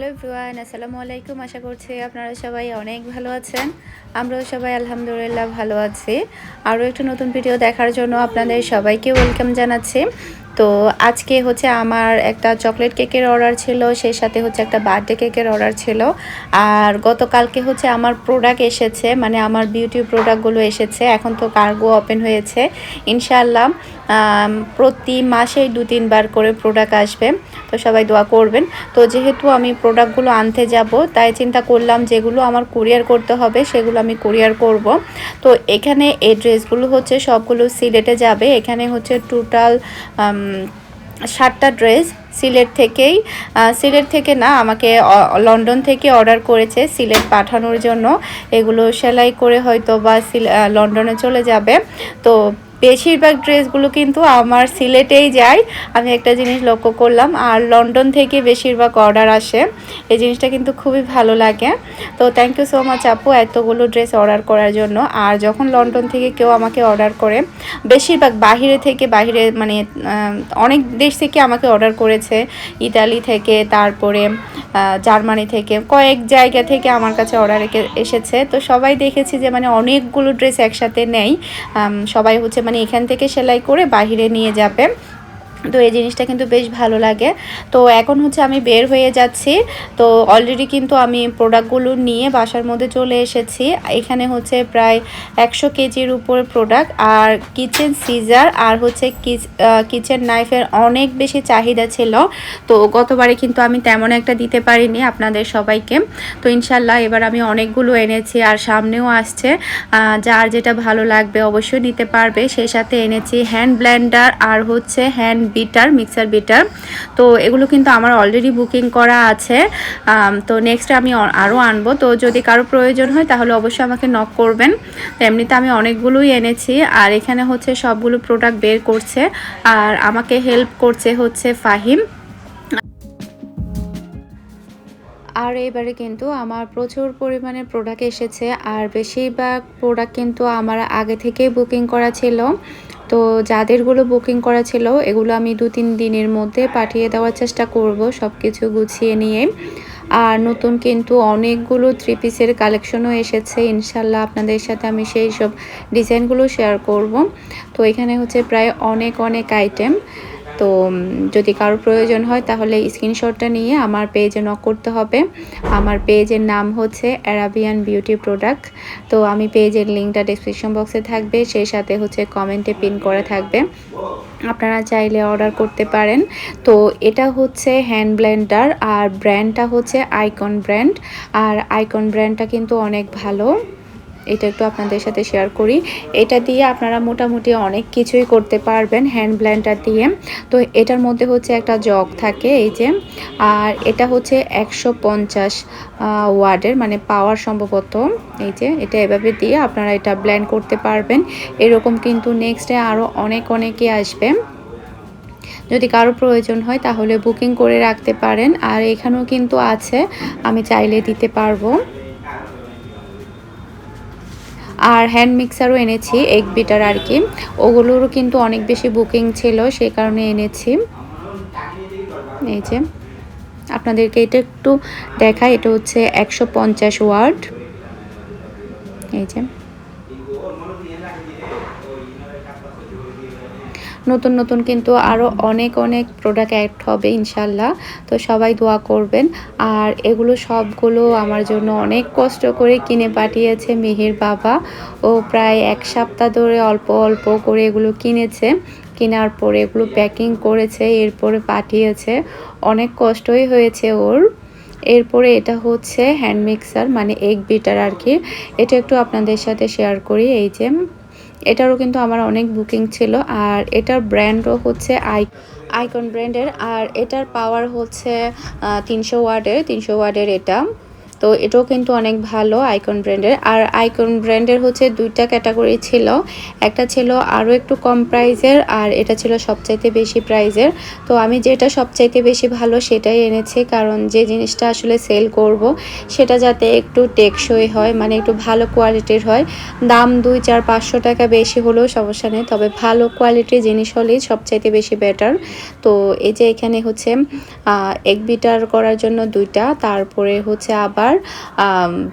Hello everyone, আসসালামু আলাইকুম। আশা করছি আপনারা সবাই অনেক ভালো আছেন। আমরাও সবাই আলহামদুলিল্লাহ ভালো আছি। আরও একটু নতুন ভিডিও দেখার জন্য আপনাদের সবাইকে ওয়েলকাম জানাচ্ছি। তো আজকে হচ্ছে আমার একটা চকলেট কেকের অর্ডার ছিল, সেই সাথে হচ্ছে একটা বার্থডে কেকের অর্ডার ছিল। আর গতকালকে হচ্ছে আমার প্রোডাক্ট এসেছে, মানে আমার বিউটি প্রোডাক্টগুলো এসেছে। এখন তো কার্গো ওপেন হয়েছে, ইনশাআল্লাহ প্রতি মাসেই 2-3 বার করে প্রোডাক্ট আসবে। তো সবাই দোয়া করবেন। তো যেহেতু আমি প্রোডাক্টগুলো আনতে যাব, তাই চিন্তা করলাম যেগুলো আমার কুরিয়ার করতে হবে সেগুলো আমি কুরিয়ার করব। তো এখানে এই ড্রেসগুলো হচ্ছে সবগুলো সিলেটে যাবে। এখানে হচ্ছে টোটাল 7টা ড্রেস সিলেট থেকে না, আমাকে লন্ডন থেকে অর্ডার করেছে সিলেট পাঠানোর জন্য। এগুলো সেলাই করে হয়তো বা লন্ডনে চলে যাবে। তো বেশিরভাগ ড্রেসগুলো কিন্তু আমার সিলেটেই যায়, আমি একটা জিনিস লক্ষ্য করলাম। আর লন্ডন থেকে বেশিরভাগ অর্ডার আসে, এই জিনিসটা কিন্তু খুবই ভালো লাগে। তো থ্যাংক ইউ সো মাচ আপু এতগুলো ড্রেস অর্ডার করার জন্য। আর যখন লন্ডন থেকে কেউ আমাকে অর্ডার করে, বেশিরভাগ বাহিরে মানে অনেক দেশ থেকে আমাকে অর্ডার করেছে, ইতালি থেকে, তারপরে জার্মানি থেকে, কয়েক জায়গা থেকে আমার কাছে অর্ডার এসেছে। তো সবাই দেখেছি যে মানে অনেকগুলো ড্রেস একসাথে নেই, সবাই হচ্ছে মানে এখান থেকে সেলাই করে বাহিরে নিয়ে যাবে। তো এই জিনিসটা কিন্তু বেশ ভালো লাগে। তো এখন হচ্ছে আমি বের হয়ে যাচ্ছি। তো অলরেডি কিন্তু আমি প্রোডাক্টগুলো নিয়ে বাসার মধ্যে চলে এসেছি। এখানে হচ্ছে প্রায় 100 কেজির উপরে প্রোডাক্ট। আর কিচেন সিজার আর হচ্ছে কিচেন নাইফের অনেক বেশি চাহিদা ছিল। তো গতবারে কিন্তু আমি তেমন একটা দিতে পারিনি আপনাদের সবাইকে। তো ইনশাল্লাহ এবার আমি অনেকগুলো এনেছি, আর সামনেও আসছে। যার যেটা ভালো লাগবে অবশ্যই নিতে পারবে। সেই সাথে এনেছি হ্যান্ড ব্লেন্ডার আর হচ্ছে হ্যান্ড মিক্সার বিটার। তো এগুলো কিন্তু আমার অলরেডি বুকিং করা আছে। তো নেক্সট আমি আরও আনবো। তো যদি কারো প্রয়োজন হয় তাহলে অবশ্যই আমাকে নক করবেন। তো এমনিতে আমি অনেকগুলোই এনেছি। আর এখানে হচ্ছে সবগুলো প্রোডাক্ট বের করছে, আর আমাকে হেল্প করছে হচ্ছে ফাহিম। আর এবারে কিন্তু আমার প্রচুর পরিমাণে প্রোডাক্ট এসেছে, আর বেশিরভাগ প্রোডাক্ট কিন্তু আমার আগে থেকেই বুকিং করা ছিল। তো যাদেরগুলো বুকিং করা ছিল এগুলো আমি 2-3 দিনের মধ্যে পাঠিয়ে দেওয়ার চেষ্টা করব, সব কিছু গুছিয়ে নিয়ে। আর নতুন কিন্তু অনেকগুলো 3 পিসের কালেকশনও এসেছে, ইনশাল্লাহ আপনাদের সাথে আমি সেই সব ডিজাইনগুলো শেয়ার করব। তো এখানে হচ্ছে প্রায় অনেক আইটেম। তো যদি কারো প্রয়োজন হয় তাহলে স্ক্রিনশটটা নিয়ে আমার পেজে নক করতে হবে। আমার পেজের নাম হচ্ছে অ্যারাবিয়ান বিউটি প্রোডাক্ট। তো আমি পেজের লিঙ্কটা ডেসক্রিপশন বক্সে থাকবে, সেই সাথে হচ্ছে কমেন্টে পিন করা থাকবে, আপনারা চাইলে অর্ডার করতে পারেন। তো এটা হচ্ছে হ্যান্ড ব্লেন্ডার, আর ব্র্যান্ডটা হচ্ছে আইকন ব্র্যান্ড। আর আইকন ব্র্যান্ডটা কিন্তু অনেক ভালো, এটা একটু আপনাদের সাথে শেয়ার করি। এটা দিয়ে আপনারা মোটামুটি অনেক কিছুই করতে পারবেন হ্যান্ড ব্লেন্ডার দিয়ে। তো এটার মধ্যে হচ্ছে একটা জগ থাকে, এই যে। আর এটা হচ্ছে 150 ওয়াটের, মানে পাওয়ার সম্ভবত। এই যে এটা এভাবে দিয়ে আপনারা এটা ব্লেন্ড করতে পারবেন। এরকম কিন্তু নেক্সটে আরও অনেকে আসবে। যদি কারো প্রয়োজন হয় তাহলে বুকিং করে রাখতে পারেন। আর এখানেও কিন্তু আছে, আমি চাইলে দিতে পারবো। আর হ্যান্ড মিক্সারও এনেছি, এগ বিটার আর কি। ওগুলোরও কিন্তু অনেক বেশি বুকিং ছিল, সেই কারণে এনেছি। এই যে আপনাদেরকে এটা একটু দেখাই, এটা হচ্ছে 150 ওয়াট। এই যে নতুন কিন্তু আরও অনেক প্রোডাক্ট অ্যাড হবে ইনশাল্লাহ। তো সবাই দোয়া করবেন। আর এগুলো সবগুলো আমার জন্য অনেক কষ্ট করে কিনে পাঠিয়েছে মিহির বাবা। ও প্রায় 1 সপ্তাহ ধরে অল্প করে এগুলো কিনেছে, কেনার পরে এগুলো প্যাকিং করেছে, এরপরে পাঠিয়েছে। অনেক কষ্টই হয়েছে ওর। এরপরে এটা হচ্ছে হ্যান্ড মিক্সার, মানে এগ বিটার আর কি। এটা একটু আপনাদের সাথে শেয়ার করি। এই যে এটারও কিন্তু আমার অনেক বুকিং ছিল। আর এটার ব্র্যান্ডও হচ্ছে আইকন ব্র্যান্ডের। আর এটার পাওয়ার হচ্ছে 300 ওয়াটের এটা। তো তো এটাও কিন্তু অনেক ভালো আইকন ব্র্যান্ডের। আর আইকন ব্র্যান্ডের হচ্ছে দুইটা ক্যাটাগরি ছিল, একটা ছিল আরও একটু কম প্রাইজের আর এটা ছিল সবচাইতে বেশি প্রাইজের। তো আমি যেটা সবচাইতে বেশি ভালো সেটাই এনেছি, কারণ যে জিনিসটা আসলে সেল করব সেটা যাতে একটু টেকসই হয়, মানে একটু ভালো কোয়ালিটির হয়। দাম 200-400-500 টাকা বেশি হলেও সমস্যা নেই, তবে ভালো কোয়ালিটির জিনিস হলেই সবচাইতে বেশি বেটার। তো এই যে এখানে হচ্ছে এগ বিটার করার জন্য দুইটা, তারপরে হচ্ছে আবার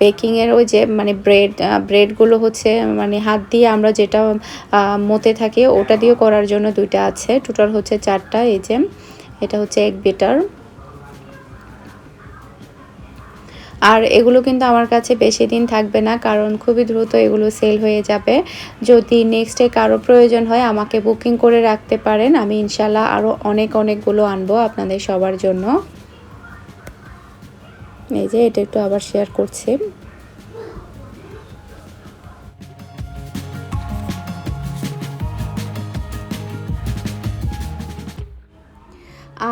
বেকিংয়ের ওই যে মানে ব্রেডগুলো হচ্ছে মানে হাত দিয়ে আমরা যেটা মতে থাকি ওটা দিয়ে করার জন্য দুইটা আছে, টোটাল হচ্ছে 4টা। এই যে এটা হচ্ছে এগ বিটার। আর এগুলো কিন্তু আমার কাছে বেশি দিন থাকবে না, কারণ খুবই দ্রুত এগুলো সেল হয়ে যাবে। যদি নেক্সটে কারো প্রয়োজন হয় আমাকে বুকিং করে রাখতে পারেন, আমি ইনশাল্লাহ আরও অনেকগুলো আনবো আপনাদের সবার জন্য। এই যে এটা একটু আবার শেয়ার করছি।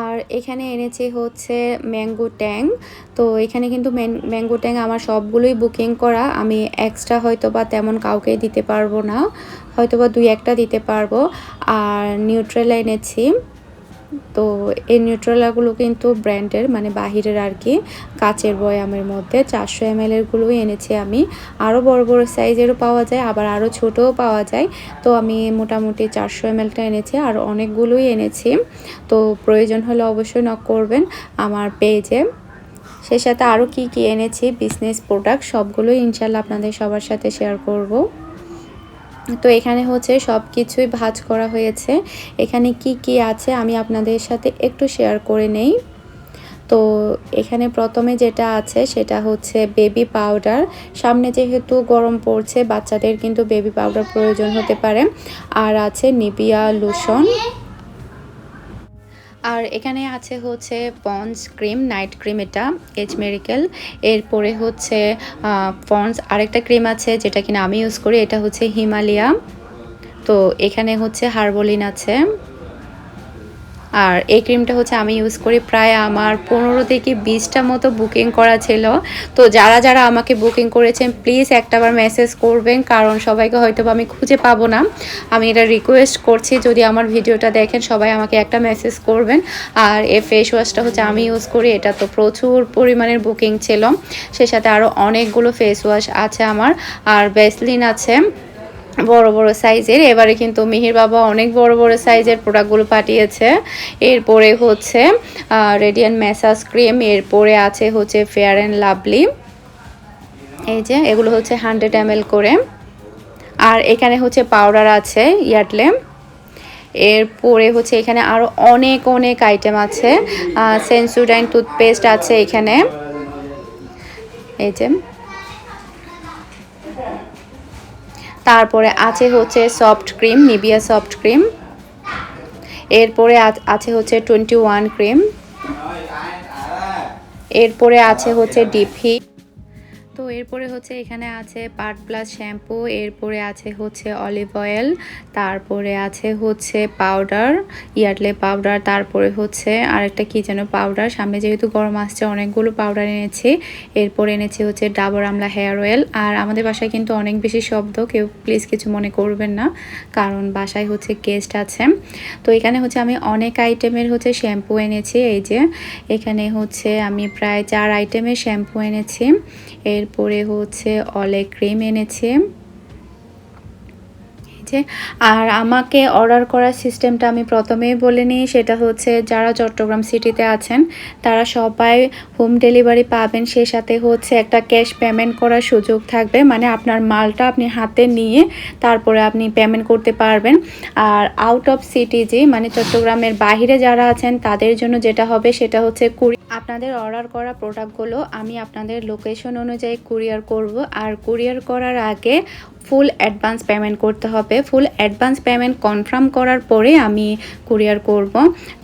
আর এখানে এনেছি হচ্ছে ম্যাঙ্গো ট্যাং। তো এখানে কিন্তু ম্যাঙ্গো ট্যাং আমার সবগুলোই বুকিং করা, আমি এক্সট্রা হয়তো বা তেমন কাউকে দিতে পারবো না, হয়তো বা 2-1টা দিতে পারবো। আর নিউট্রেলা এনেছি। তো এই নিউট্রেলাগুলো কিন্তু ব্র্যান্ডের, মানে বাহিরের আর কি, কাচের বয়ামের মধ্যে 400 ml এরগুলোই এনেছি আমি। আরও বড় সাইজেরও পাওয়া যায়, আবার আরও ছোটও পাওয়া যায়। তো আমি মোটামুটি 400 mlটা এনেছি, আর অনেকগুলোই এনেছি। তো প্রয়োজন হলে অবশ্যই নক করবেন আমার পেজে। সে সাথে আরও কি এনেছি বিজনেস প্রোডাক্ট সবগুলোই ইনশাল্লাহ আপনাদের সবার সাথে শেয়ার করব। তো এখানে হচ্ছে সব কিছুই ভাঁজ করা হয়েছে। এখানে কি আছে আমি আপনাদের সাথে একটু শেয়ার করে নেই। তো এখানে প্রথমে যেটা আছে সেটা হচ্ছে বেবি পাউডার। সামনে যেহেতু গরম পড়ছে বাচ্চাদের কিন্তু বেবি পাউডার প্রয়োজন হতে পারে। আর আছে নিভিয়া লোশন। আর এখানে আছে হচ্ছে পন্ডস ক্রিম, নাইট ক্রিম, এটা এজ মেরিকেল। এরপরে হচ্ছে পন্ডস আরেকটা ক্রিম আছে যেটা কিনা আমি ইউজ করি, এটা হচ্ছে হিমালয়া। তো এখানে হচ্ছে হার্বলিন আছে। আর এই ক্রিমটা হচ্ছে আমি ইউজ করি, প্রায় আমার 15 থেকে 20টা মতো বুকিং করা ছিল। তো যারা আমাকে বুকিং করেছেন প্লিজ একটাবার মেসেজ করবেন, কারণ সবাইকে হয়তো আমি খুঁজে পাবো না। আমি এটা রিকোয়েস্ট করছি, যদি আমার ভিডিওটা দেখেন সবাই আমাকে একটা মেসেজ করবেন। আর এই ফেস ওয়াশটা হচ্ছে আমি ইউজ করি, এটা তো প্রচুর পরিমাণের বুকিং ছিল। সে সাথে আরও অনেকগুলো ফেস ওয়াশ আছে আমার। আর ভ্যাসলিন আছে বড় সাইজের। এবারে কিন্তু মিহির বাবা অনেক বড় সাইজের প্রোডাক্টগুলো পাঠিয়েছে। এরপরে হচ্ছে রেডিয়ান্ট ম্যাসাজ ক্রিম, এরপরে আছে হচ্ছে ফেয়ার অ্যান্ড লাভলি। এই যে এগুলো হচ্ছে 100 ml করে। আর এখানে হচ্ছে পাউডার আছে ইয়ার্ডলে। এরপরে হচ্ছে এখানে আরও অনেক আইটেম আছে। সেন্সোডাইন টুথপেস্ট আছে এখানে। এই যে তারপরে আছে হচ্ছে soft cream, Nivea soft cream. এরপরে আছে হচ্ছে 21 ক্রিম। এরপরে আছে হচ্ছে ডিপি। তো এরপরে হচ্ছে এখানে আছে পার্ট প্লাস শ্যাম্পু, এরপরে আছে হচ্ছে অলিভ অয়েল, তারপরে আছে হচ্ছে পাউডার, ইয়ার্ডলে পাউডার, তারপরে হচ্ছে আরেকটা কি যেন পাউডার। সামনে যেহেতু গরম আসছে অনেকগুলো পাউডার এনেছি। এরপর এনেছি হচ্ছে ডাবর আমলা হেয়ার অয়েল। আর আমাদের বাসায় কিন্তু অনেক বেশি শব্দ, কেউ প্লিজ কিছু মনে করবেন না, কারণ বাসায় হচ্ছে গেস্ট আছে। তো এখানে হচ্ছে আমি অনেক আইটেমের হচ্ছে শ্যাম্পু এনেছি। এই যে এখানে হচ্ছে আমি প্রায় 4 আইটেমের শ্যাম্পু এনেছি। এরপরে হচ্ছে অলে ক্রিম এনেছি। আর আমাকে অর্ডার করার সিস্টেমটা আমি প্রথমেই বলে নিই, সেটা হচ্ছে যারা চট্টগ্রাম সিটিতে আছেন তারা সবাই হোম ডেলিভারি পাবেন। সে সাথে হচ্ছে একটা ক্যাশ পেমেন্ট করার সুযোগ থাকবে, মানে আপনার মালটা আপনি হাতে নিয়ে তারপরে আপনি পেমেন্ট করতে পারবেন। আর আউট অফ সিটি মানে চট্টগ্রামের বাইরে যারা আছেন তাদের জন্য যেটা হবে সেটা হচ্ছে আপনাদের অর্ডার করা প্রোডাক্টগুলো আমি আপনাদের লোকেশন অনুযায়ী কুরিয়ার করব। আর কুরিয়ার করার আগে ফুল অ্যাডভান্স পেমেন্ট করতে হবে। ফুল অ্যাডভান্স পেমেন্ট কনফার্ম করার পরে আমি কুরিয়ার করব।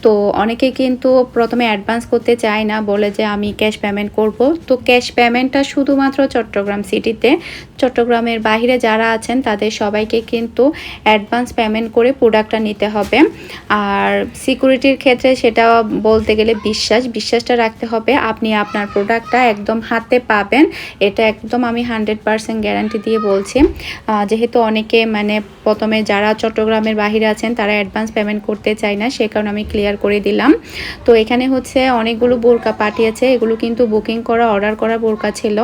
তো অনেকে কিন্তু প্রথমে অ্যাডভান্স করতে চায় না, বলে যে আমি ক্যাশ পেমেন্ট করব। তো ক্যাশ পেমেন্টটা শুধুমাত্র চট্টগ্রাম সিটিতে, চট্টগ্রামের বাইরে যারা আছেন তাদের সবাইকে কিন্তু অ্যাডভান্স পেমেন্ট করে প্রোডাক্টটা নিতে হবে। আর সিকিউরিটির ক্ষেত্রে সেটা বলতে গেলে বিশ্বাসটা রাখতে হবে। আপনি আপনার প্রোডাক্টটা একদম হাতে পাবেন, এটা একদম আমি 100% গ্যারান্টি দিয়ে বলছি। যেহেতু অনেকে মানে প্রথমে যারা চট্টগ্রামের বাইরে আছেন তারা অ্যাডভান্স পেমেন্ট করতে চায় না, সে কারণে আমি ক্লিয়ার করে দিলাম। তো এখানে হচ্ছে অনেকগুলো বোরকা পাঠিয়েছে, এগুলো কিন্তু বুকিং করা অর্ডার করা বোরকা ছিল।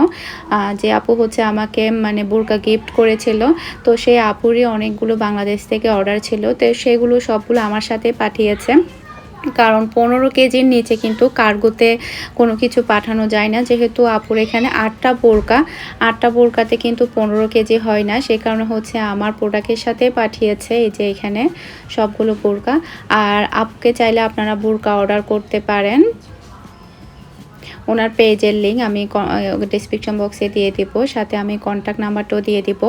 যে আপু হচ্ছে আমাকে মানে বোরকা গিফট করেছিল, তো সেই আপুরই অনেকগুলো বাংলাদেশ থেকে অর্ডার ছিল, তো সেগুলো সবগুলো আমার সাথে পাঠিয়েছে। কারণ 15 কেজির নিচে কিন্তু কার্গোতে কোনো কিছু পাঠানো যায় না, যেহেতু আপুর এখানে 8টা বোরকাতে কিন্তু 15 কেজি হয় না, সে কারণে হচ্ছে আমার প্রোডাক্টের সাথে পাঠিয়েছে। এই যে এখানে সবগুলো বোরকা। আর আপুকে চাইলে আপনারা বোরকা অর্ডার করতে পারেন, ওনার পেজের লিঙ্ক আমি ডেসক্রিপশন বক্সে দিয়ে দিব, সাথে আমি কন্ট্যাক্ট নাম্বারটাও দিয়ে দিব।